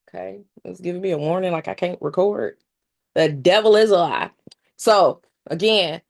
Okay. It's giving me a warning like I can't record. The devil is a lie. So again,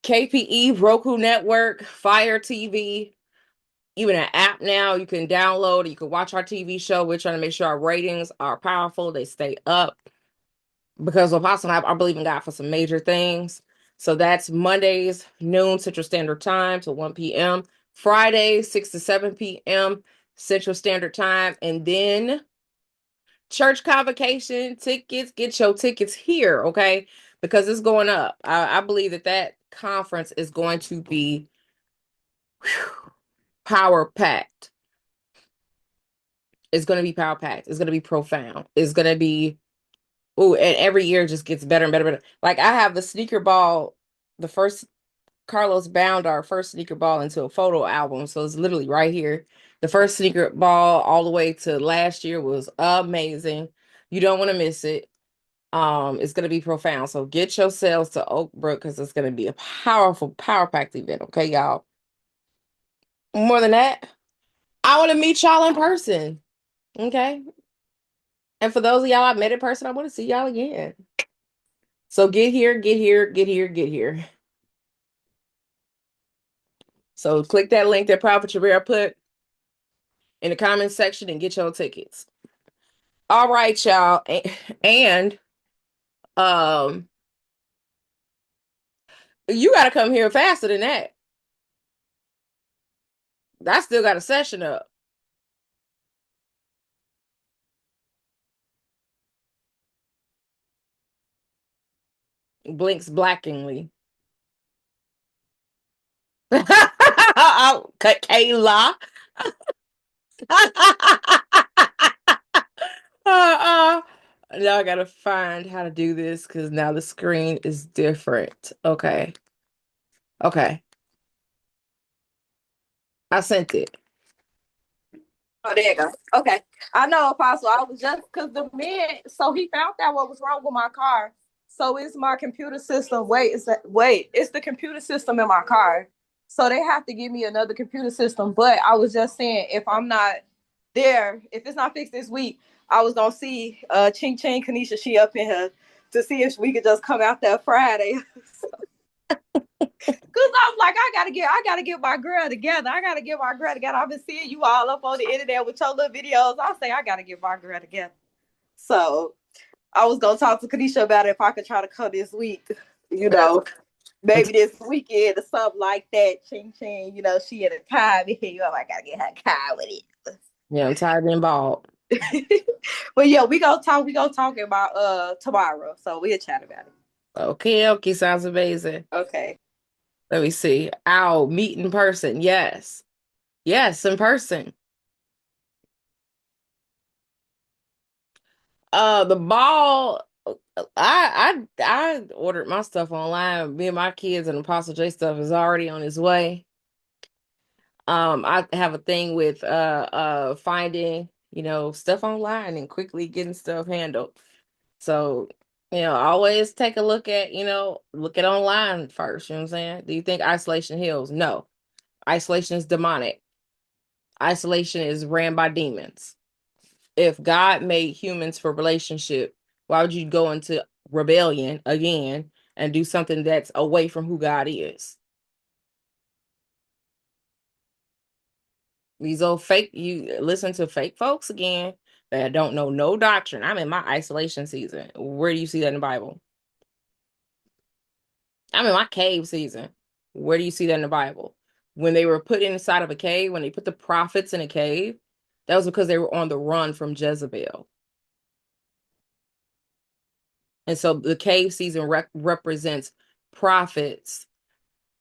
KPE, Roku Network, Fire TV, even an app now you can download. You can watch our TV show. We're trying to make sure our ratings are powerful. They stay up because Apostle and I believe in God for some major things. So that's Mondays, noon Central Standard Time to 1 p.m. Fridays, 6 to 7 p.m. Central Standard Time. And then church convocation tickets, get your tickets here, okay? Because it's going up. I believe that conference is going to be power packed. It's going to be power packed. It's going to be profound. It's going to be, and every year just gets better and better and better. Like I have the sneaker ball, the first Carlos bound our first sneaker ball into a photo album. So it's literally right here. The first sneaker ball all the way to last year was amazing. You don't want to miss it. It's going to be profound. So get yourselves to Oak Brook because it's going to be a powerful, power packed event. Okay, y'all. More than that, I want to meet y'all in person. Okay. And for those of y'all I met in person, I want to see y'all again. So get here, get here, get here, get here. So click that link that Prophet Shabira put in the comment section and get your tickets. All right, y'all. And you got to come here faster than that. I still got a session up. Blinks blackingly. Kayla. Now I gotta find how to do this because now the screen is different. Okay. Okay. I sent it. Oh, there you go. Okay. I know, Apostle. I was just because the man, so he found out what was wrong with my car. So it's my computer system. It's the computer system in my car. So they have to give me another computer system. But I was just saying, if I'm not there, if it's not fixed this week, I was gonna see Ching Ching Kanisha, she up in here to see if we could just come out there Friday. Cause I'm like, I gotta get my girl together. I gotta get my girl together. I've been seeing you all up on the internet with your little videos. I say I gotta get my girl together. So I was gonna talk to Kanisha about it if I could try to come this week. You know, maybe this weekend or something like that. Ching Ching, she at a time. I gotta get her car with it. Yeah, I'm tired of being bald. But yeah, we gonna talk about tomorrow. So we'll chat about it. Okay, sounds amazing. Okay. Let me see. Ow, meet in person. Yes. Yes, in person. The ball. I ordered my stuff online. Me and my kids and Apostle J stuff is already on its way. I have a thing with finding, stuff online and quickly getting stuff handled. So, always take a look at, look at online first. You know what I'm saying? Do you think isolation heals? No. Isolation is demonic. Isolation is ran by demons. If God made humans for relationship, why would you go into rebellion again and do something that's away from who God is? These old fake, you listen to fake folks again that don't know no doctrine. I'm in my isolation season. Where do you see that in the Bible? I'm in my cave season. Where do you see that in the Bible? When they were put inside of a cave, when they put the prophets in a cave, that was because they were on the run from Jezebel. And so the cave season represents prophets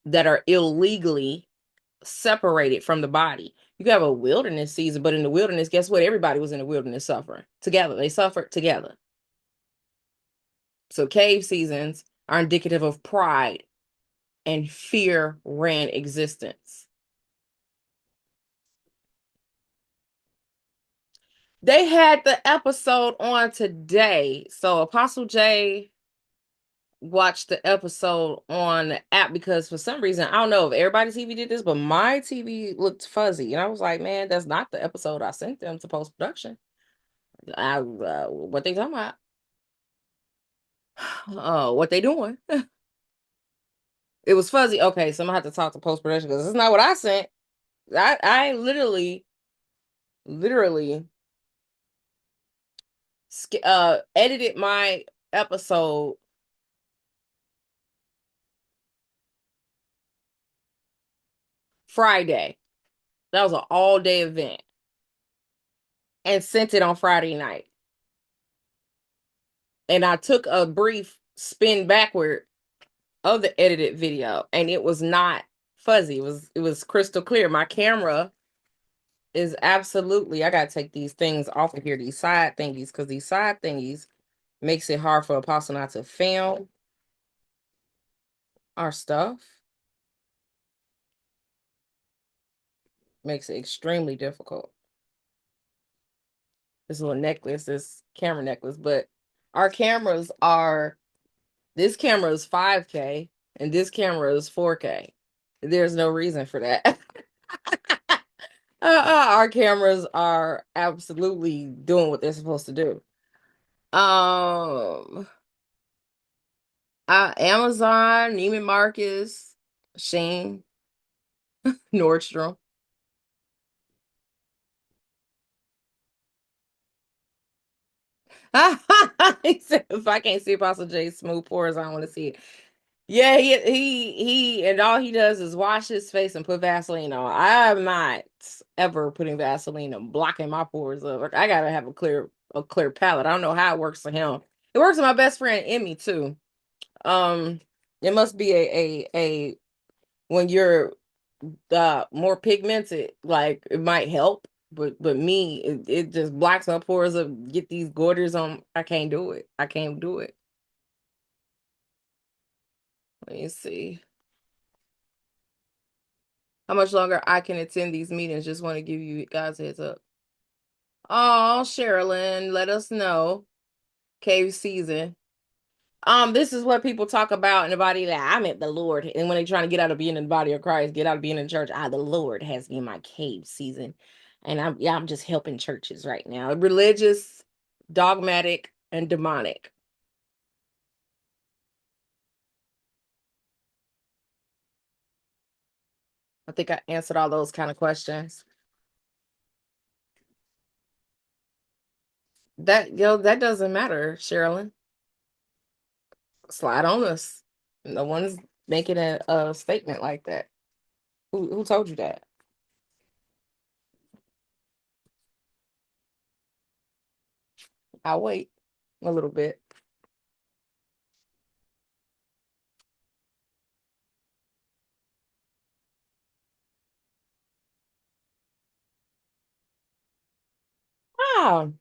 that are illegally separated from the body. You have a wilderness season, but in the wilderness, guess what? Everybody was in the wilderness suffering together. They suffered together. So cave seasons are indicative of pride and fear ran existence. They had the episode on today. So Apostle J watched the episode on the app because for some reason, I don't know if everybody's TV did this, but my TV looked fuzzy. And I was like, man, that's not the episode I sent them to post-production. What they talking about? What they doing? It was fuzzy. Okay, so I'm gonna have to talk to post production because it's not what I sent. I literally edited my episode Friday. That was an all day event and sent it on Friday night. And I took a brief spin backward of the edited video, and it was not fuzzy. It was crystal clear. My camera is absolutely. I gotta take these things off of here, these side thingies, because these side thingies makes it hard for Apostle not to film our stuff. Makes it extremely difficult. This little necklace, this camera necklace, but our cameras are. This camera is 5K and this camera is 4K. There's no reason for that. Our cameras are absolutely doing what they're supposed to do. Um, Amazon, Neiman Marcus, Shein, Nordstrom. He said, if I can't see Apostle J's smooth pores, I don't want to see it. Yeah, he and all he does is wash his face and put Vaseline on. I'm not ever putting Vaseline and blocking my pores up. Like, I gotta have a clear palate. I don't know how it works for him. It works for my best friend Emmy too. Um, it must be a when you're more pigmented, like it might help, but me, it just blocks my pores up. Get these goiters on. I can't do it. I can't do it. Let me see how much longer I can attend these meetings. Just want to give you guys a heads up. Oh, Sherilyn, let us know. Cave season. This is what people talk about in the body that I met the Lord. And when they're trying to get out of being in the body of Christ, get out of being in church, the Lord has been my cave season. And I'm just helping churches right now. Religious, dogmatic, and demonic. I think I answered all those kind of questions. That doesn't matter, Sherilyn. Slide on us. No one's making a statement like that. Who told you that? I'll wait a little bit. Wow.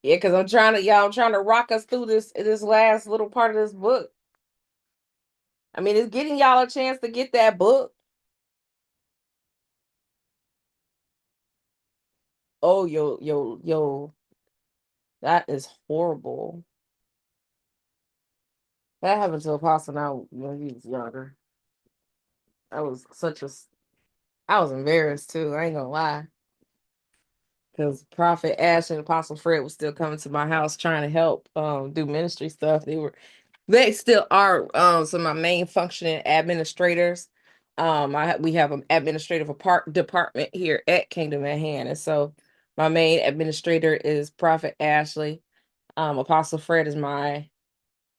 Yeah, because I'm trying to rock us through this last little part of this book. I mean, it's getting y'all a chance to get that book. Oh, yo, that is horrible. That happened to Apostle now when he was younger. I was I was embarrassed too. I ain't gonna lie. Because Prophet Ash and Apostle Fred was still coming to my house trying to help do ministry stuff. They still are some of my main functioning administrators. We have an administrative department here at Kingdom at Hand. And so my main administrator is Prophet Ashley. Apostle Fred is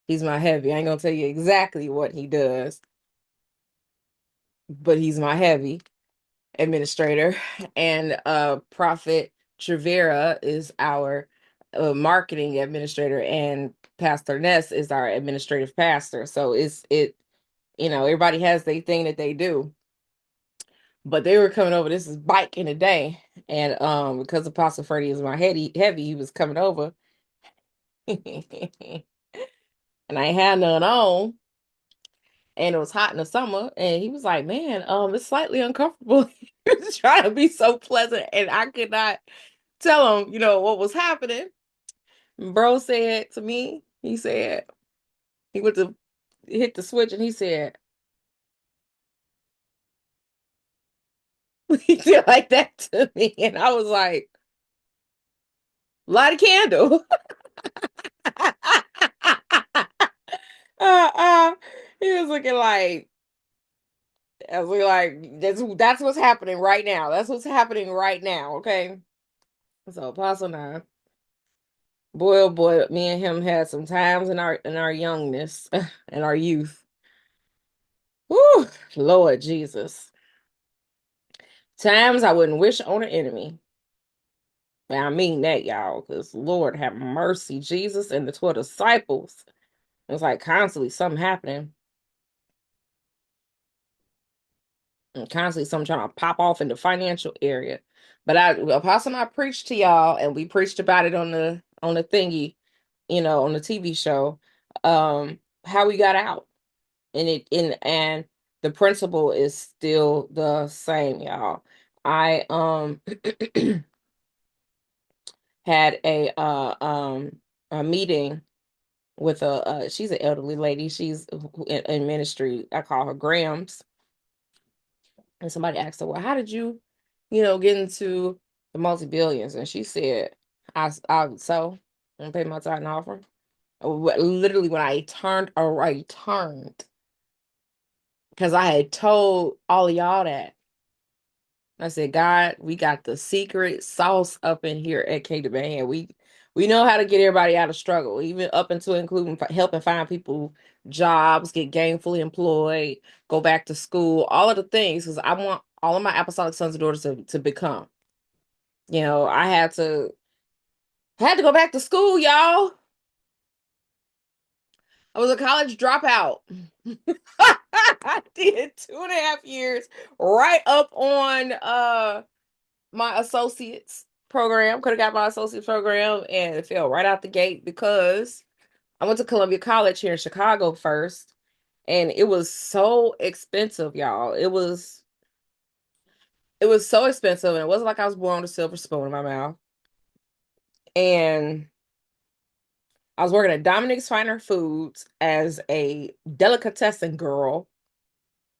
he's my heavy. I ain't gonna tell you exactly what he does, but he's my heavy administrator. And Prophet Trevera is our marketing administrator, and Pastor Ness is our administrative pastor. So everybody has their thing that they do. But they were coming over. This is bike in the day. And because Apostle Freddie is my heavy, he was coming over. And I had none on. And it was hot in the summer. And he was like, man, it's slightly uncomfortable. He was trying to be so pleasant. And I could not tell him, what was happening. Bro said to me, he said, he went to hit the switch and he said, He did like that to me. And I was like, light a candle. uh, uh, he was looking like, I was like, that's what's happening right now. That's what's happening right now. Okay. So Apostle 9, boy, oh boy, me and him had some times in our youngness and our youth. Whew, Lord Jesus. Times I wouldn't wish on an enemy. And I mean that, y'all, because Lord have mercy, Jesus and the 12 disciples. It was like constantly something happening. And constantly something trying to pop off in the financial area. But Apostle and I preached to y'all, and we preached about it on the thingy, on the TV show, how we got out. And the principle is still the same, y'all. I had a meeting with she's an elderly lady. She's in ministry. I call her Grams. And somebody asked her, well, how did you, get into the multi-billions? And she said, I would sow and pay my tithe and offering. Literally when I turned, because I had told all of y'all that. I said, God, we got the secret sauce up in here at Kingdom Band. We know how to get everybody out of struggle, even up until including helping find people jobs, get gainfully employed, go back to school, all of the things, because I want all of my apostolic sons and daughters to become. I had to go back to school, y'all. I was a college dropout. I did 2.5 years right up on my associates program. Could have got my associates program and it fell right out the gate because I went to Columbia College here in Chicago first, and it was so expensive, y'all. It was so expensive, and it wasn't like I was born with a silver spoon in my mouth. And I was working at Dominic's Finer Foods as a delicatessen girl.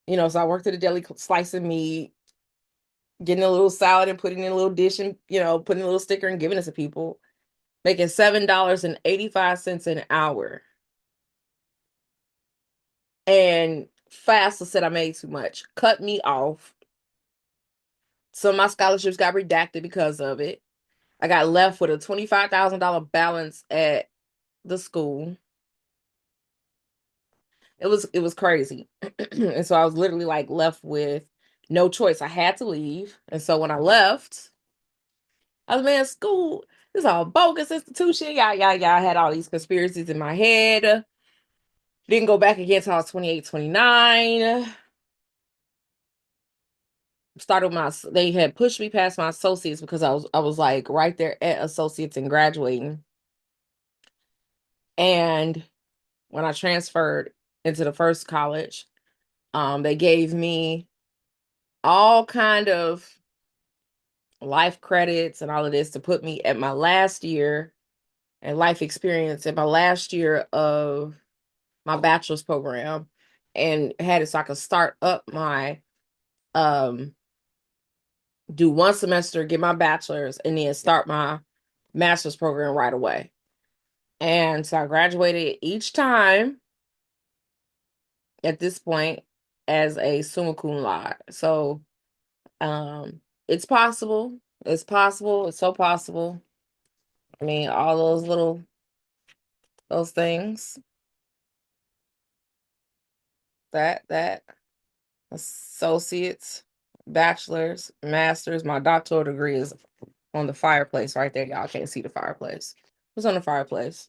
So I worked at a deli slicing meat, getting a little salad and putting in a little dish and, putting a little sticker and giving it to people, making $7.85 an hour. And FAFSA said I made too much, cut me off. Some of my scholarships got redacted because of it. I got left with a $25,000 balance at the school. It was crazy. And so I was literally like left with no choice. I had to leave. And so when I left, I was, man, school, this is all bogus institution. Y'all. I had all these conspiracies in my head. Didn't go back again until I was 28, 29. They had pushed me past my associates because I was like right there at associates and graduating. And when I transferred into the first college, they gave me all kind of life credits and all of this to put me at my last year and life experience at my last year of my bachelor's program, and had it so I could start up my do one semester, get my bachelor's, and then start my master's program right away. And so I graduated each time at this point as a summa cum laude. So it's possible. It's possible. It's so possible. I mean, all those things. That associates, bachelor's, master's, my doctoral degree is on the fireplace right there. Y'all can't see the fireplace. It's on the fireplace.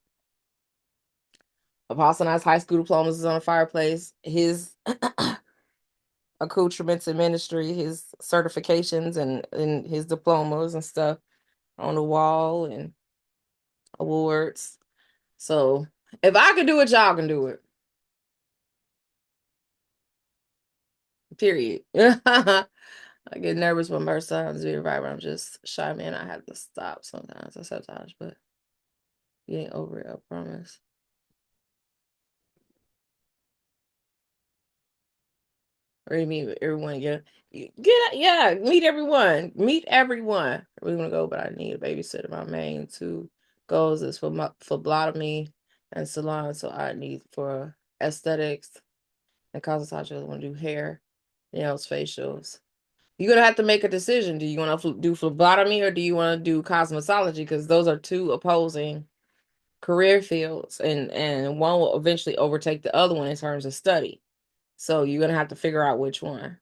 Apostle Nice high school diplomas is on the fireplace. His accoutrements in ministry, his certifications and his diplomas and stuff on the wall and awards. So if I can do it, y'all can do it. Period. I get nervous when Mercy sounds very right when I'm just shy, man. I have to stop sometimes. I sabotage, but you ain't over it, I promise. Or you meet everyone? Yeah, meet everyone. Meet everyone. We want to go, but I need a babysitter. My main two goals is for phlebotomy and salon. So I need for aesthetics and cosmetology. I want to do hair, nails, facials. You're gonna have to make a decision. Do you want to do phlebotomy or do you want to do cosmetology? Because those are two opposing career fields, and one will eventually overtake the other one in terms of study. So you're gonna have to figure out which one.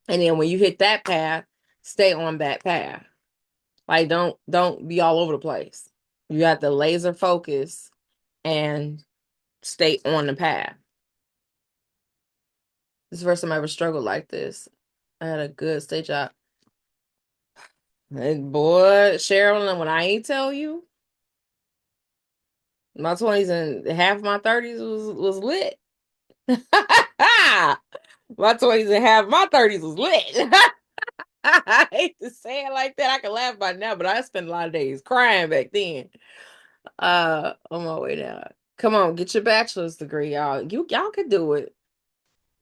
And then when you hit that path, stay on that path. Like don't be all over the place. You have to laser focus and stay on the path. This is the first time I ever struggled like this. I had a good state job. And boy, Cheryl, when I ain't tell you, my 20s and half my 30s was lit. My 20s and half my 30s was lit. I hate to say it like that. I can laugh about it now, but I spent a lot of days crying back then. On my way down. Come on, get your bachelor's degree, y'all. Y'all could do it.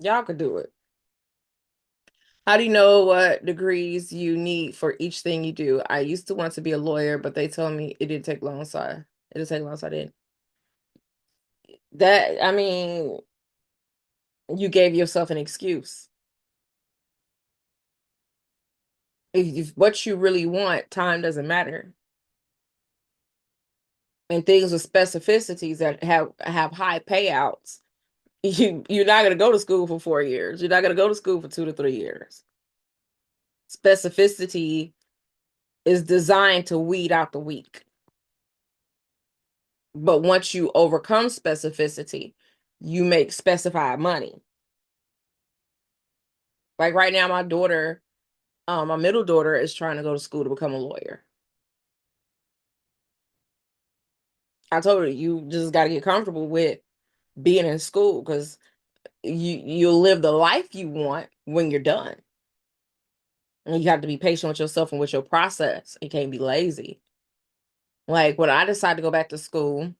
Y'all could do it. How do you know what degrees you need for each thing you do? I used to want to be a lawyer, but they told me it didn't take long, so it didn't take long, so I didn't. I mean, you gave yourself an excuse. If what you really want, time doesn't matter. And things with specificities that have high payouts, you're not gonna go to school for 4 years. You're not gonna go to school for 2 to 3 years. Specificity is designed to weed out the weak. But once you overcome specificity, you make specified money. Like right now, my daughter, my middle daughter is trying to go to school to become a lawyer. I told her, you just got to get comfortable with being in school because you'll live the life you want when you're done. And you have to be patient with yourself and with your process. You can't be lazy. Like when I decided to go back to school,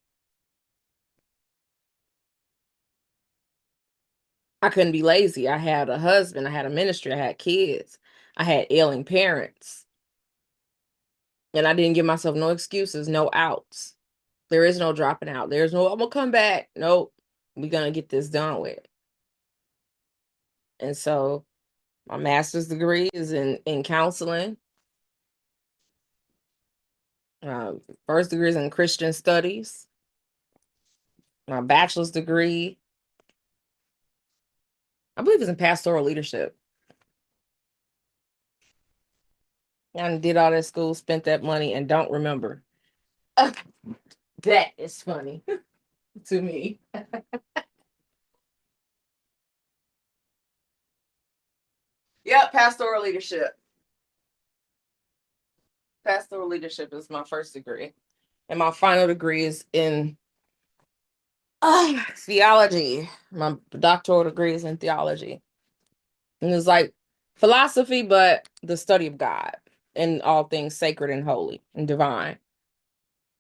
I couldn't be lazy. I had a husband, I had a ministry, I had kids, I had ailing parents. And I didn't give myself no excuses, no outs. There is no dropping out. There's no, I'm gonna come back. Nope. We're gonna get this done with. And so my master's degree is in counseling. First degree is in Christian studies. My bachelor's degree, I believe, is in pastoral leadership. I did all that school, spent that money, and don't remember. That is funny to me. Yep, pastoral leadership. Pastoral leadership is my first degree. And my final degree is in theology. My doctoral degree is in theology. And it's like philosophy, but the study of God and all things sacred and holy and divine.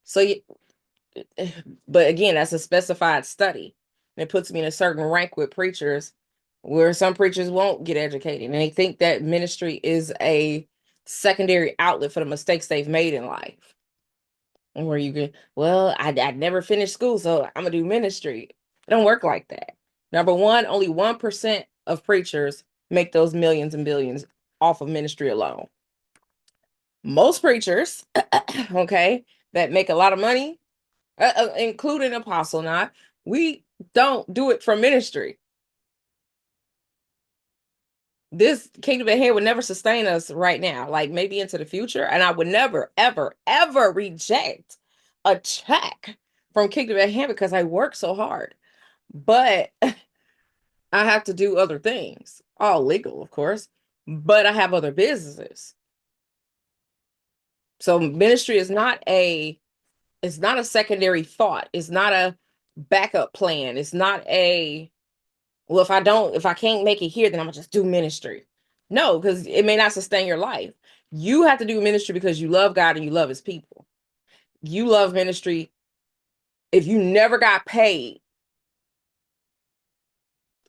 So, but again, that's a specified study. And it puts me in a certain rank with preachers where some preachers won't get educated. And they think that ministry is a secondary outlet for the mistakes they've made in life. And where you can, well, I never finished school, so I'm going to do ministry. It don't work like that. Number one, only 1% of preachers make those millions and billions off of ministry alone. Most preachers, okay, that make a lot of money, including apostle, not, we don't do it for ministry. This kingdom of heaven would never sustain us right now, like maybe into the future. And I would never, ever, ever reject a check from kingdom of heaven because I work so hard. But I have to do other things, all legal, of course, but I have other businesses. So ministry is not it's not a secondary thought. It's not a backup plan. It's not a, well, if I can't make it here, then I'm gonna just do ministry. No, because it may not sustain your life. You have to do ministry because you love God and you love his people. You love ministry. If you never got paid,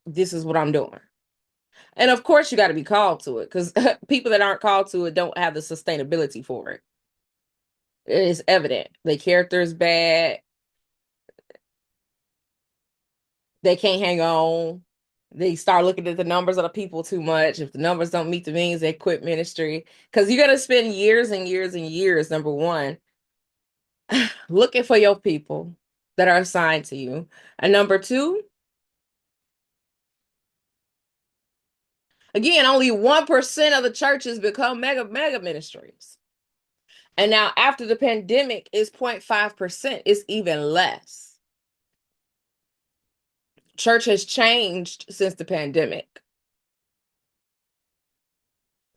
this is what I'm doing. And of course, you got to be called to it, because people that aren't called to it don't have the sustainability for it. It is evident. The character is bad. They can't hang on. They start looking at the numbers of the people too much. If the numbers don't meet the means, they quit ministry. Because you're going to spend years and years and years, number one, looking for your people that are assigned to you. And number two, again, only 1% of the churches become mega ministries. And now after the pandemic is 0.5%, it's even less. Church has changed since the pandemic.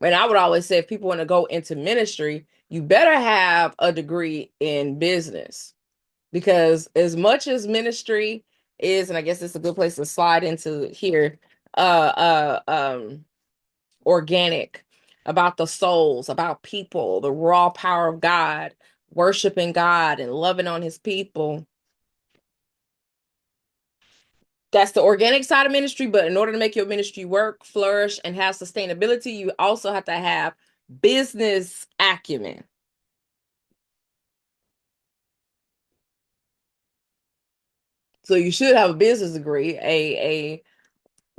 And I would always say, if people want to go into ministry, you better have a degree in business, because as much as ministry is, and I guess it's a good place to slide into here, organic, about the souls, about people, the raw power of God, worshiping God and loving on his people. That's the organic side of ministry. But in order to make your ministry work, flourish, and have sustainability, you also have to have business acumen. So you should have a business degree, a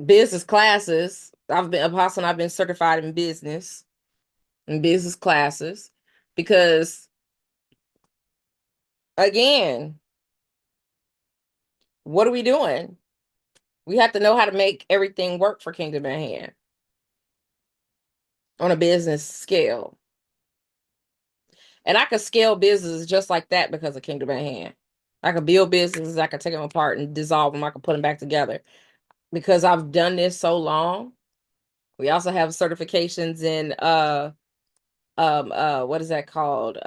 business classes. I've been apostle, and I've been certified in business and business classes, because again, what are we doing? We have to know how to make everything work for Kingdom at Hand on a business scale. And I could scale businesses just like that because of Kingdom at Hand. I could build businesses, I could take them apart and dissolve them, I could put them back together, because I've done this so long. We also have certifications in what is that called?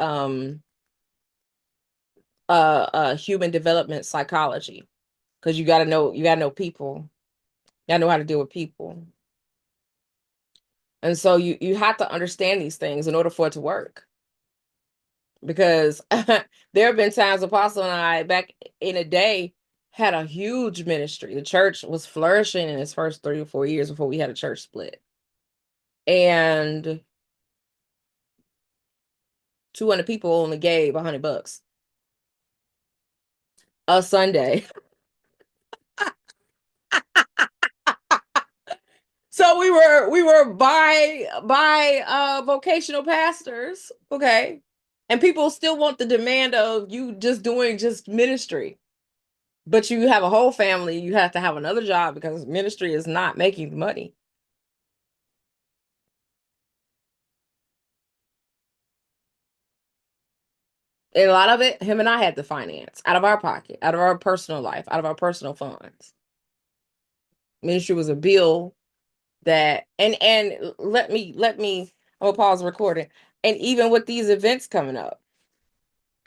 Human development psychology. Because you gotta know people. You gotta know how to deal with people. And so you have to understand these things in order for it to work. Because there have been times Apostle and I, back in a day, had a huge ministry. The church was flourishing in its first 3 or 4 years before we had a church split. And 200 people only gave $100 a Sunday. So we were by vocational pastors, okay? And people still want the demand of you just doing just ministry. But you have a whole family, you have to have another job, because ministry is not making money. And a lot of it, him and I had to finance out of our pocket, out of our personal life, out of our personal funds. Ministry was a bill that, and let me I'm gonna pause the recording. And even with these events coming up,